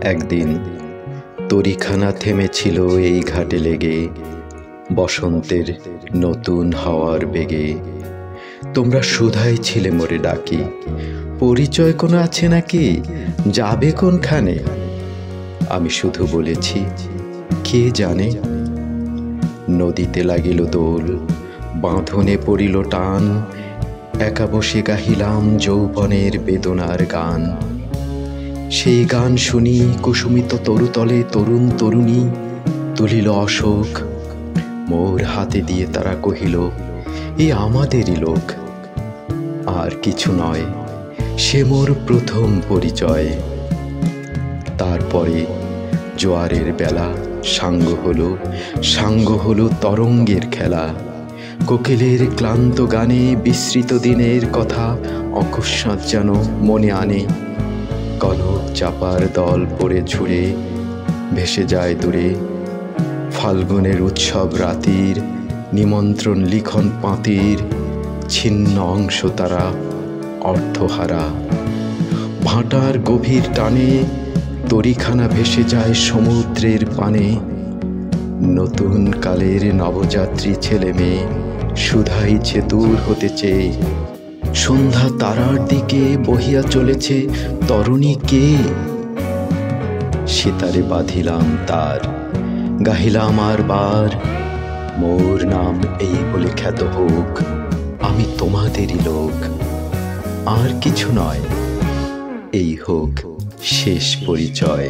একদিন তরিখানা থেমেছিল এই ঘাটে লেগে, বসন্তের নতুন হাওয়ার বেগে। তোমরা শুধাই ছিলে মোরে ডাকি, পরিচয় কোনো আছে নাকি, যাবে কোনখানে? আমি শুধু বলেছি, কে জানে। নদীতে লাগিল দোল, বাঁধনে পড়িল টান, একা বসে গাহিলাম যৌবনের বেদনার গান। সেই গান শুনি কুসুমিত তরুতলে তরুণ তরুণী তুলিল অশোক, মোর হাতে দিয়ে তারা কহিল, এ আমাদেরই লোক। আর কিছু নয়, সে মোর প্রথম পরিচয়। তারপরে জোয়ারের বেলা সাঙ্গ হলো তরঙ্গের খেলা। কোকিলের ক্লান্ত গানে বিস্মৃত দিনের কথা অকস্মাৎ যেন মনে আনে। কনক চাপার দল পড়ে ঝুড়ে ভেসে যায় দূরে। ফাল্গুনের উৎসব রাতির নিমন্ত্রণ লিখন পাঁতির ছিন্ন অংশ তারা অর্থহারা। ভাটার গভীর টানে তরিখানা ভেসে যায় সমুদ্রের পানে। নতুন কালের নবযাত্রী ছেলে মেয়ে শুধাইছে দূর হতে চেয়ে, সন্ধ্যা তারার দিকে বহিয়া চলেছে তরুণী কে? সেতারে বাঁধিলাম তার, গাহিলাম আর বার, মোর নাম এই বলে খ্যাত হোক, আমি তোমাদেরই লোক। আর কিছু নয়, এই হোক শেষ পরিচয়।